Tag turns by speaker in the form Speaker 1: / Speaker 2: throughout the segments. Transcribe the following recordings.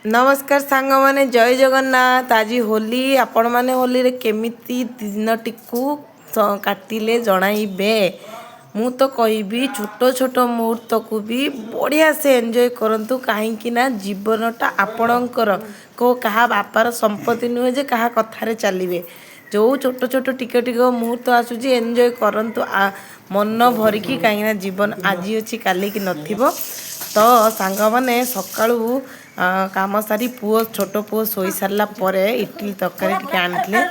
Speaker 1: नमस्कार सांग माने जय जगन्नाथ। आज होली आपण माने होली रे केमिति दिनटी को काटिले जणाइबे। मु तो कहबी छोट छोट मुहूर्त को भी बढ़िया से एंजॉय करंतु कहीं ना जीवनटा आपणकर को कहा बापार संपत्ति नुहे जे कहा कथारे चलिए। जो छोट छोट टिके टिके मुहूर्त आसूची एंजॉय करंतु मन भरिकी कहीं जीवन आज अच्छी काली की नथिबो। तो सांग माने सकाळू काम सारी पुओ छोट पुओ सोई सारा पर इडली तरकारी टिके आनिथिले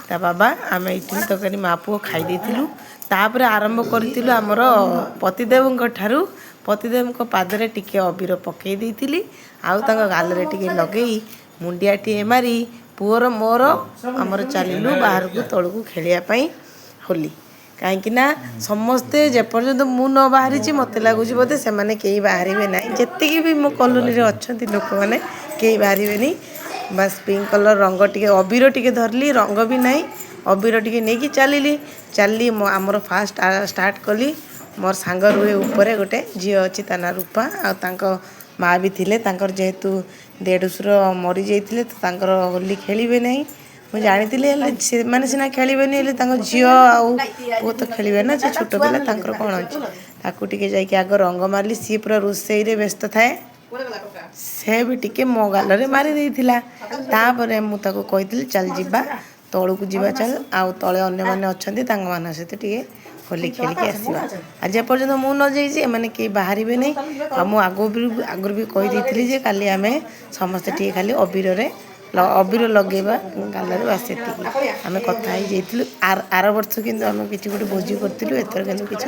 Speaker 1: ता बाबा आम इडली तरकारी माँ पुओ खाई देथिलु। तापर आरंभ करूँ आमर पतिदेव ठारू पतिदेव पादरे टिके अबीर पकई देइथिली आउ तांको गालरे टिके लगेई मुंडियाटीए मारी पुओर मोर आमर चलिलु बाहर को तौल को खेलिया होली। कहीं समस्ते जेपर्यंत मु न बाहरी मत लगुच बोधे से कहीं बाहर ना जी भी मो कॉलोनी रे अच्छा लोक मैंने कहीं बाहर बस पिंक कलर रंग टे अबीर टे धरली रंग भी ना अबीर टे नहीं चलि चलि आमर फास्ट स्टार्ट कली मोर सांग रुए ऊपर गोटे झी अच्छी ता ना रूपा आ माँ भी थिले जेहेतु देढ़शुर मरी जाइए तो होली खेलिए ना मुझे जानी से मैंने सीना खेलेनि झील आउ तो खेलें ना से छोट पिला कौन अच्छे जाकि आग रंग मारली सी पूरा रोसई रे व्यस्त थाए से भी टिके मो गाल मारी देइथिला। तापर मुझे कही चल जीवा तौल को जीवा चल आउ तले अन्य मैंने अच्छा सहित टे होली खेलिकी आसवा। आज पर्यटन मु न जाइए मैंने कहीं बाहर नहीं आगुरी भी कहीदी जे काली आम समस्ते टे खाली अबीर लगेवा गालर बास आम कथा आर वर्ष कि किसी गोटे भोजी करूँ एथर कि किसी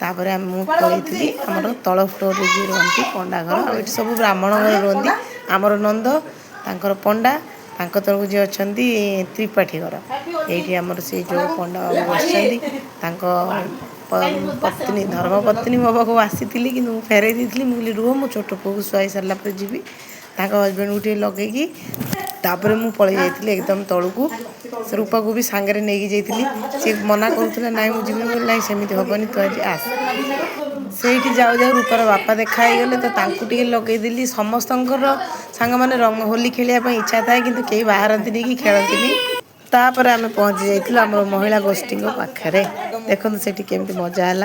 Speaker 1: तापर मुझे आमर तल फ्लोर जी रुहति पंडा घर आ सब ब्राह्मण घर रुहति आमर नंद तांकर पंडा तांको तरफ जी अच्छा त्रिपाठी घर ये आमर से जो पंडा बस पत्नी धर्मपत्नी मो पाक आसी कि फेरई दी मुझे रुह मो छोट पु को शुआई सारा पर जी हजबैंड उठे लगेगी तापर मु पलि जाइए एकदम तलू को से रूपा को भी सांगे नहीं जाइए सी मना करूला ना मुझे ना सेमती हेनी तो आज आस से जाऊ जाऊ रूपार बापा देखाई गले तो तांकु टिके लगेदेली समस्त सांग मैंने रंग होली खेलिया इच्छा थाए कि कहीं बाहरती कि खेलती तापर आम पहुँची जाइए आम महिला गोष्ठी पाखे देखो से केमती मजा है।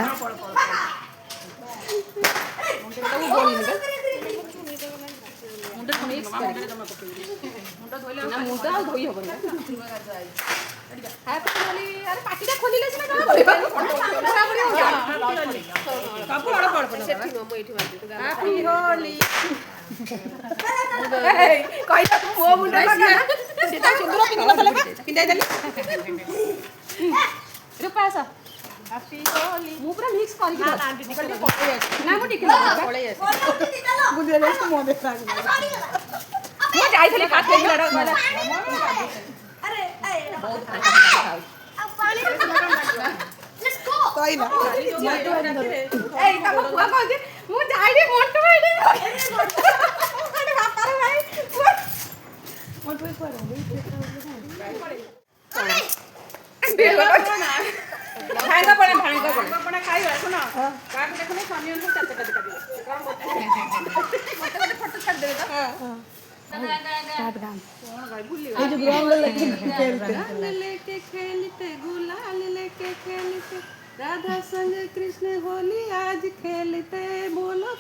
Speaker 2: राधा संग कृष्ण होली आज खेलते बोलो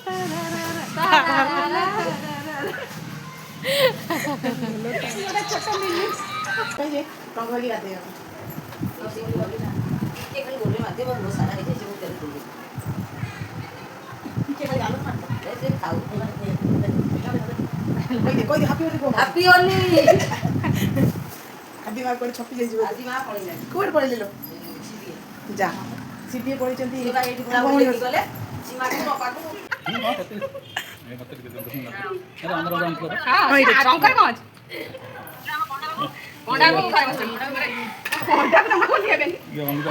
Speaker 2: हैप्पी होली आदि मां कोड छपी जाई आदि मां पळिला कोड पळिलो जा सीपी पळि चंती एठी पूरा बोली गले सीमा को पापा को ए मत के दे अरे हमर गांव को हां शंकर गंज पंडा को खाए पंडा को ना बोलिए बेन ये हमका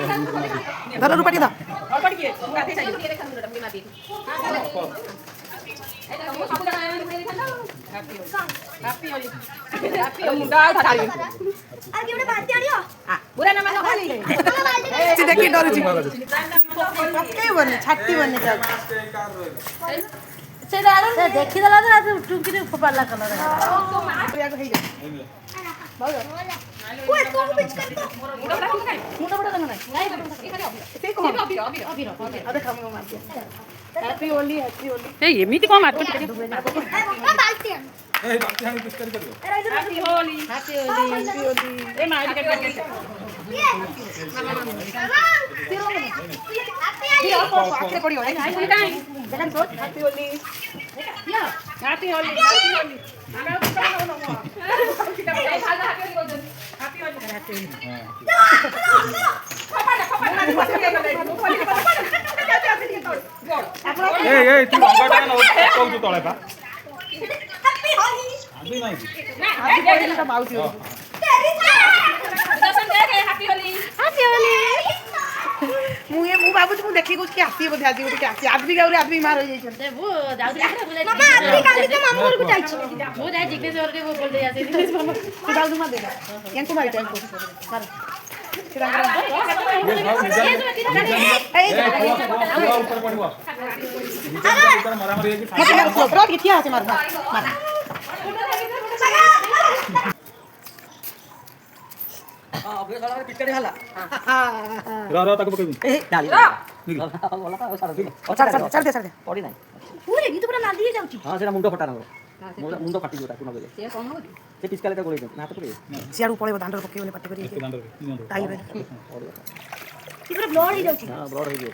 Speaker 2: धर रुपा के दा रुपा के गाते चाहिए ये देखा मुंडा माती हां एटा हम सब जगह आने देखा हैप्पी होली हैप्पी होली मुंडा थारी आ केवडे बाती आनियो हां बुरा ना मानो खाली सी देखि डरुची पक्के बने छाती बने जा
Speaker 3: ଦେଖିଦେଲା ତ ଟୁଙ୍କିରେ ଫୋପାଡ଼ିଲା କଲର
Speaker 2: ଏମିତି କଣ ମାରୁଛ ମୁଁ ଭାବୁଛି ମୁଁ ଦେଖି କହୁଛି କି ଆସିବେ ବୋଧେ ଆଜି ଗୋଟେ ଆସି ଆଦବି ଗାଉରେ ଆଦବି ମାର ହେଇଯାଇଛନ୍ତି
Speaker 3: ମୁଁ ଯାଉଥିଲି ମୁଁ ଯାଇ ଜିଗ୍ନେଶ୍ୱରରେ ବୋଲ ଦେଇ ଆସିଲି
Speaker 2: ତୁ ଯାଉଛୁ ମା ଦେଲା ୟାଙ୍କୁ ମାରି ଟାଙ୍କୁ
Speaker 4: ମୁଣ୍ଡ ଫଟା ମୁଣ୍ଡ ଫାଟିଯିବ ତାକୁ ନଗେଇଲେ ସେ ପିସ୍କାଲେ ତାକୁ ଗୋଳେଇ ହାତ ପକେଇବେ
Speaker 2: ସିଆଡ଼ୁ ପଳେଇବ ଦାଣ୍ଡରେ ପକେଇବନି ପାଟି କରି
Speaker 4: ବ୍ଲଡ଼ ହେଇଯିବ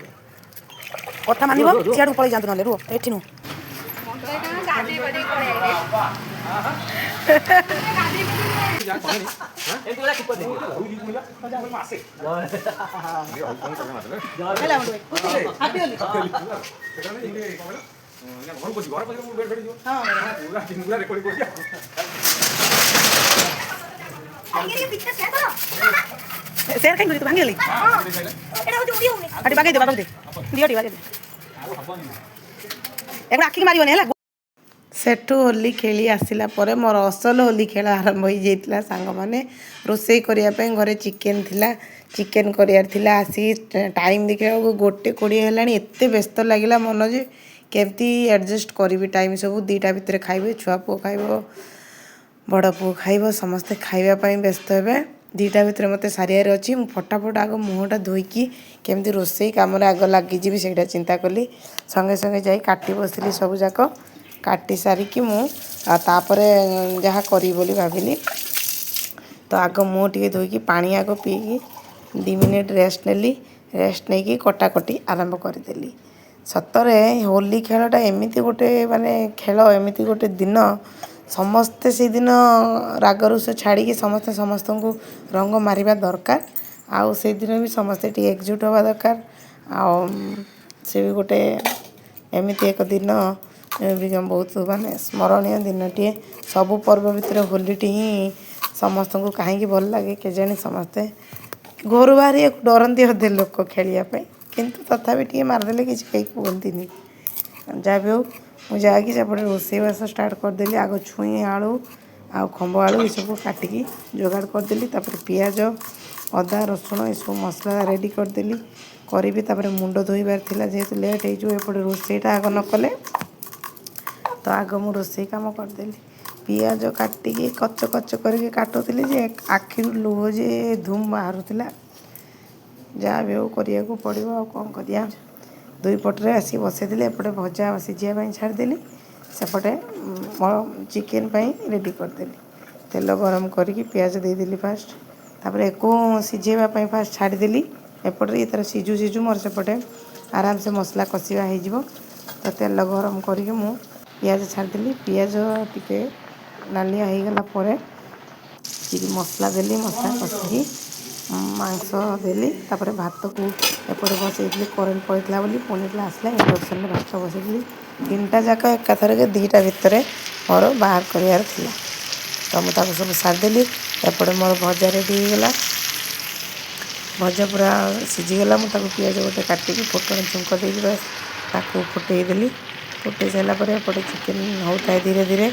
Speaker 2: କଥା ମାନିବ ସିଆଡ଼ୁ ପଳେଇ ଯାଆନ୍ତୁ ନହେଲେ ରୁହ ଏଠି ନୁହଁ ସେୟାର କାହିଁ ତୁ ଭାଙ୍ଗିଗଲି ବାଗେଇ ଦେ ବାଗେଇ ଦେ ଦିଅ ଟିକେ ବାଗେଇ ଦେ ଏଗୁଡ଼ା ଆଖିକି ମାରିବନି ହେଲା
Speaker 1: ସେଠୁ ହୋଲି ଖେଳି ଆସିଲା ପରେ ମୋର ଅସଲ ହୋଲି ଖେଳ ଆରମ୍ଭ ହୋଇଯାଇଥିଲା ସାଙ୍ଗମାନେ ରୋଷେଇ କରିବା ପାଇଁ ଘରେ ଚିକେନ୍ ଥିଲା ଚିକେନ୍ କରିବାର ଥିଲା ଆସିକି ଟାଇମ୍ ଦେଖିଲା ବେଳକୁ 1:20 ହେଲାଣି ଏତେ ବ୍ୟସ୍ତ ଲାଗିଲା ମନ ଯେ କେମିତି ଆଡ଼ଜଷ୍ଟ କରିବି ଟାଇମ୍ ସବୁ 2ଟା ଭିତରେ ଖାଇବେ ଛୁଆ ପୁଅ ଖାଇବ ବଡ଼ ପୁଅ ଖାଇବ ସମସ୍ତେ ଖାଇବା ପାଇଁ ବ୍ୟସ୍ତ ହେବେ 2ଟା ଭିତରେ ମୋତେ ସାରିଆରେ ଅଛି ମୁଁ ଫଟାଫଟ ଆଗ ମୁହଁଟା ଧୋଇକି କେମିତି ରୋଷେଇ କାମରେ ଆଗ ଲାଗିଯିବି ସେଇଟା ଚିନ୍ତା କଲି ସଙ୍ଗେ ସଙ୍ଗେ ଯାଇ କାଟି ବସିଲି ସବୁ ଯାକ କାଟି ସାରିକି ମୁଁ ତାପରେ ଯାହା କରିବି ବୋଲି ଭାବିଲି ତ ଆଗ ମୁହଁ ଟିକେ ଧୋଇକି ପାଣି ଆଗ ପିଇକି 2 ମିନିଟ୍ ରେଷ୍ଟ ନେଲି ରେଷ୍ଟ ନେଇକି କଟାକଟି ଆରମ୍ଭ କରିଦେଲି ସତରେ ହୋଲି ଖେଳଟା ଏମିତି ଗୋଟେ ମାନେ ଖେଳ ଏମିତି ଗୋଟେ ଦିନ ସମସ୍ତେ ସେଇଦିନ ରାଗରୁଷ ଛାଡ଼ିକି ସମସ୍ତେ ସମସ୍ତଙ୍କୁ ରଙ୍ଗ ମାରିବା ଦରକାର ଆଉ ସେଇଦିନ ବି ସମସ୍ତେ ଟିକେ ଏକଜୁଟ ହେବା ଦରକାର ଆଉ ସେ ବି ଗୋଟେ ଏମିତି ଏକ ଦିନ ବହୁତ ମାନେ ସ୍ମରଣୀୟ ଦିନଟିଏ ସବୁ ପର୍ବ ଭିତରେ ହୋଲିଟି ହିଁ ସମସ୍ତଙ୍କୁ କାହିଁକି ଭଲ ଲାଗେ କେଜାଣି ସମସ୍ତେ ଘରୁ ବାହାରିବାକୁ ଡରନ୍ତି ଅଧେ ଲୋକ ଖେଳିବା ପାଇଁ କିନ୍ତୁ ତଥାପି ଟିକେ ମାରିଦେଲେ କିଛି କେହି କୁହନ୍ତିନି ଯାହା ବି ହଉ ମୁଁ ଯାଇକି ସେପଟେ ରୋଷେଇବାସ ଷ୍ଟାର୍ଟ କରିଦେଲି ଆଗ ଛୁଇଁ ଆଳୁ ଆଉ ଖମ୍ବ ଆଳୁ ଏସବୁ କାଟିକି ଯୋଗାଡ଼ କରିଦେଲି ତାପରେ ପିଆଜ ଅଦା ରସୁଣ ଏସବୁ ମସଲା ରେଡ଼ି କରିଦେଲି କରିବି ତାପରେ ମୁଣ୍ଡ ଧୋଇବାର ଥିଲା ଯେହେତୁ ଲେଟ୍ ହେଇଯିବ ଏପଟେ ରୋଷେଇଟା ଆଗ ନ କଲେ ତ ଆଗ ମୁଁ ରୋଷେଇ କାମ କରିଦେଲି ପିଆଜ କାଟିକି କଚ କଚ କରିକି କାଟୁଥିଲି ଯେ ଆଖିରୁ ଲୁହ ଯେ ଧୁମ୍ ବାହାରୁଥିଲା ଯାହା ବି ହଉ କରିବାକୁ ପଡ଼ିବ ଆଉ କ'ଣ କରିବା 2 ପଟରେ ଆସିକି ବସେଇଦେଲି ଏପଟେ ଭଜା ସିଝିବା ପାଇଁ ଛାଡ଼ିଦେଲି ସେପଟେ ଚିକେନ୍ ପାଇଁ ରେଡ଼ି କରିଦେଲି ତେଲ ଗରମ କରିକି ପିଆଜ ଦେଇଦେଲି ଫାଷ୍ଟ ତାପରେ ୟାକୁ ସିଝେଇବା ପାଇଁ ଫାଷ୍ଟ ଛାଡ଼ିଦେଲି ଏପଟରେ ତାର ସିଝୁ ସିଝୁ ମୋର ସେପଟେ ଆରାମସେ ମସଲା କଷିବା ହେଇଯିବ ତ ତେଲ ଗରମ କରିକି ମୁଁ ପିଆଜ ଛାଡ଼ିଦେଲି ପିଆଜ ଟିକେ ନାଲିଆ ହେଇଗଲା ପରେ ମସଲା ଦେଲି ମସଲା କଷିକି ମାଂସ ଦେଲି ତାପରେ ଭାତକୁ ଏପଟେ ବସେଇଥିଲି କରେଣ୍ଟ ପଳେଇଥିଲା ବୋଲି ପୁଣି ଯେତେବେଳେ ଆସିଲା ଇଣ୍ଡକ୍ସନରେ ଭାତ ବସେଇଥିଲି 3ଟା ଯାକ ଏକାଥରକେ 2ଟା ଭିତରେ ମୋର ବାହାର କରିବାର ଥିଲା ତ ମୁଁ ତାକୁ ସବୁ ସାରିଦେଲି ଏପଟେ ମୋର ଭଜା ରେଡ଼ି ହେଇଗଲା ଭଜା ପୁରା ସିଝିଗଲା ମୁଁ ତାକୁ ପିଆଜ ଗୋଟେ କାଟିକି ଫୁଟଣ ଛୁଙ୍କ ଦେଇକି ବାସ୍ ତାକୁ ଫୁଟେଇ ଦେଲି ଫୁଟେଇ ସାରିଲା ପରେ ଏପଟେ ଚିକେନ୍ ହେଉଥାଏ ଧୀରେ ଧୀରେ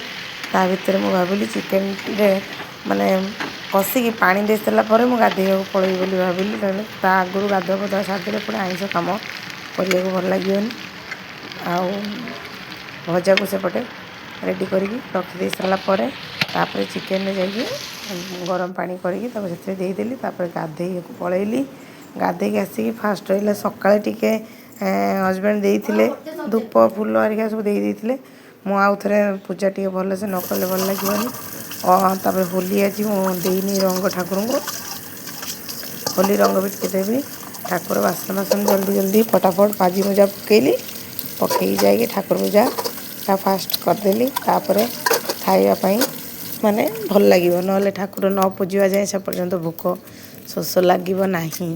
Speaker 1: ତା ଭିତରେ ମୁଁ ଭାବିଲି ଚିକେନ୍ରେ ମାନେ କଷିକି ପାଣି ଦେଇ ସାରିଲା ପରେ ମୁଁ ଗାଧୋଇବାକୁ ପଳେଇବି ବୋଲି ଭାବିଲି ନହେଲେ ତା ଆଗରୁ ଗାଧୁଆ ପାଧୁଆ ସାରିଦେଲେ ପୁଣି ଆଇଁଷ କାମ କରିବାକୁ ଭଲ ଲାଗିବନି ଆଉ ଭଜାକୁ ସେପଟେ ରେଡ଼ି କରିକି ରଖିଦେଇ ସାରିଲା ପରେ ତାପରେ ଚିକେନରେ ଯାଇକି ଗରମ ପାଣି କରିକି ତାପରେ ସେଥିରେ ଦେଇଦେଲି। ତାପରେ ଗାଧେଇବାକୁ ପଳେଇଲି। ଗାଧେଇକି ଆସିକି ଫାଷ୍ଟ ରହିଲା ସକାଳେ ଟିକେ ହଜବେଣ୍ଡ ଦେଇଥିଲେ ଧୂପ ଫୁଲ ହେରିକା ସବୁ ଦେଇଥିଲେ। ମୁଁ ଆଉ ଥରେ ପୂଜା ଟିକେ ଭଲସେ ନ କଲେ ଭଲ ଲାଗିବନି। ତାପରେ ହୋଲି ଆଜି ମୁଁ ଦେଇନି ରଙ୍ଗ ଠାକୁରଙ୍କୁ, ହୋଲି ରଙ୍ଗ ବି ଟିକେ ଦେବି। ଠାକୁର ବାସନ ଜଲ୍ଦି ଜଲ୍ଦି ଫଟାଫଟ ମାଜି ମୁଜା ପକେଇକି ଯାଇକି ଠାକୁର ପୂଜାଟା ଫାଷ୍ଟ କରିଦେଲି। ତାପରେ ଖାଇବା ପାଇଁ ମାନେ ଭଲ ଲାଗିବ, ନହେଲେ ଠାକୁର ନ ପୂଜିବା ଯାଏ ସେ ପର୍ଯ୍ୟନ୍ତ ଭୋକ ଶୋଷ ଲାଗିବ ନାହିଁ।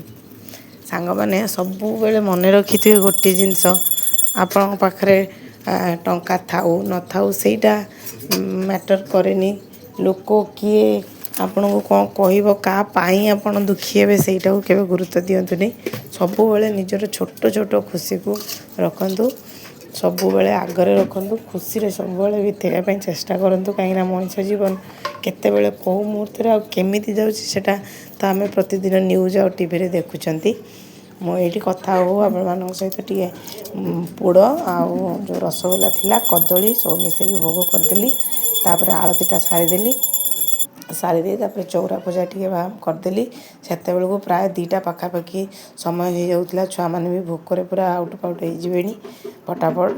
Speaker 1: ସାଙ୍ଗମାନେ ସବୁବେଳେ ମନେ ରଖିଥିବେ ଗୋଟେ ଜିନିଷ, ଆପଣଙ୍କ ପାଖରେ ଟଙ୍କା ଥାଉ ନଥାଉ ସେଇଟା ମ୍ୟାଟର୍ କରେନି। ଲୋକ କିଏ ଆପଣଙ୍କୁ କ'ଣ କହିବ, କାହା ପାଇଁ ଆପଣ ଦୁଃଖୀ ହେବେ ସେଇଟାକୁ କେବେ ଗୁରୁତ୍ୱ ଦିଅନ୍ତୁନି। ସବୁବେଳେ ନିଜର ଛୋଟ ଛୋଟ ଖୁସିକୁ ରଖନ୍ତୁ, ସବୁବେଳେ ଆଗରେ ରଖନ୍ତୁ, ଖୁସିରେ ସବୁବେଳେ ବିତେଇବା ପାଇଁ ଚେଷ୍ଟା କରନ୍ତୁ। କାହିଁକିନା ମଣିଷ ଜୀବନ କେତେବେଳେ କେଉଁ ମୁହୂର୍ତ୍ତରେ ଆଉ କେମିତି ଯାଉଛି ସେଟା ତ ଆମେ ପ୍ରତିଦିନ ନ୍ୟୁଜ୍ ଆଉ ଟିଭିରେ ଦେଖୁଛନ୍ତି। ମୁଁ ଏଇଠି କଥା ଆପଣମାନଙ୍କ ସହିତ ଟିକେ ପୋଡ଼ ଆଉ ଯେଉଁ ରସଗୋଲା ଥିଲା କଦଳୀ ସବୁ ମିଶେଇକି ଭୋଗ କରିଦେଲି। ତାପରେ ଆଳତିଟା ସାରିଦେଇ ତାପରେ ଚଉରା ପୂଜା ଟିକେ କରିଦେଲି। ସେତେବେଳକୁ ପ୍ରାୟ 2ଟା ପାଖାପାଖି ସମୟ ହେଇଯାଉଥିଲା। ଛୁଆମାନେ ବି ଭୋକରେ ପୁରା ଆଉଟ ପାଉଟ ହେଇଯିବେଣି। ଫଟାଫଟ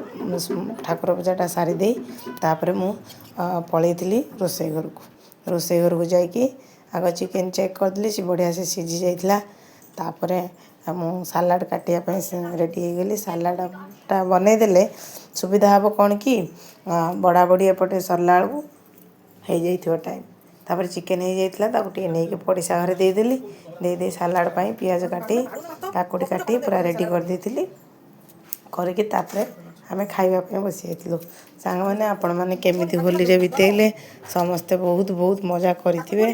Speaker 1: ଠାକୁର ପୂଜାଟା ସାରିଦେଇ ତାପରେ ମୁଁ ପଳେଇଥିଲି ରୋଷେଇ ଘରକୁ ଯାଇକି ଆଗ ଚିକେନ୍ ଚେକ୍ କରିଦେଲି, ସେ ବଢ଼ିଆ ସେ ସିଝି ଯାଇଥିଲା। ତାପରେ ମୁଁ ସାଲାଡ଼ କାଟିବା ପାଇଁ ରେଡ଼ି ହେଇଗଲି। ସାଲାଡ଼ଟା ବନେଇଦେଲେ ସୁବିଧା ହେବ କ'ଣ କି, ବଢ଼ାବଢ଼ି ଏପଟେ ସରିଲା ବେଳକୁ ହେଇଯାଇଥିବ ଟାଇମ୍। ତାପରେ ଚିକେନ୍ ହେଇଯାଇଥିଲା, ତାକୁ ଟିକେ ନେଇକି ପଡ଼ିଶା ଘରେ ଦେଇଦେଲି। ଦେଇ ସାଲାଡ଼ ପାଇଁ ପିଆଜ କାଟି କାକୁଡ଼ି କାଟି ପୁରା ରେଡ଼ି କରିଦେଇଥିଲି। କରିକି ତାପରେ ଆମେ ଖାଇବା ପାଇଁ ବସି ଯାଇଥିଲୁ। ସାଙ୍ଗମାନେ ଆପଣମାନେ କେମିତି ହୋଲିରେ ବିତେଇଲେ? ସମସ୍ତେ ବହୁତ ମଜା କରିଥିବେ।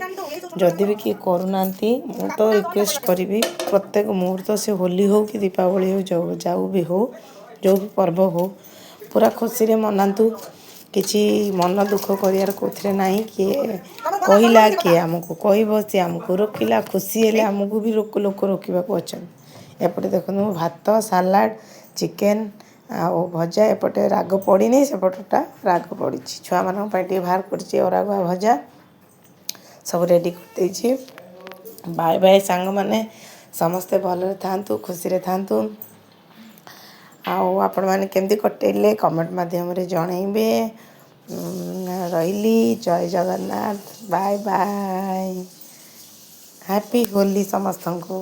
Speaker 1: ଯଦି ବି କିଏ କରୁନାହାନ୍ତି, ମୁଁ ତ ରିକ୍ୱେଷ୍ଟ କରିବି ପ୍ରତ୍ୟେକ ମୁହୂର୍ତ୍ତ ସେ ହୋଲି ହେଉ କି ଦୀପାବଳି ହେଉ ଯେଉଁ ବି ପର୍ବ ହେଉ ପୁରା ଖୁସିରେ ମନାନ୍ତୁ। କିଛି ମନ ଦୁଃଖ କରିବାର କେଉଁଥିରେ ନାହିଁ। କିଏ କହିଲା, କିଏ ଆମକୁ କହିବ, ସିଏ ଆମକୁ ରୋକିଲା, ଖୁସି ହେଲେ ଆମକୁ ବି ଲୋକ ରୋକିବାକୁ ଅଛନ୍ତି। ଏପଟେ ଦେଖନ୍ତୁ ମୁଁ ଭାତ, ସାଲାଡ଼, ଚିକେନ୍ ଆଉ ଭଜା, ଏପଟେ ରାଗ ପଡ଼ିନି, ସେପଟଟା ରାଗ ପଡ଼ିଛି। ଛୁଆମାନଙ୍କ ପାଇଁ ଟିକେ ବାହାର କରିଛି ଅରାଗୁଆ ଭଜା, ସବୁ ରେଡ଼ି କରିଦେଇଛି। ବାଏ ବାଏ ସାଙ୍ଗମାନେ, ସମସ୍ତେ ଭଲରେ ଥାଆନ୍ତୁ, ଖୁସିରେ ଥାଆନ୍ତୁ। ଆଉ ଆପଣମାନେ କେମିତି କଟେଇଲେ କମେଣ୍ଟ ମାଧ୍ୟମରେ ଜଣାଇବେ। ରହିଲି, ଜୟ Jagannath, bye bye, happy Holi ସମସ୍ତଙ୍କୁ।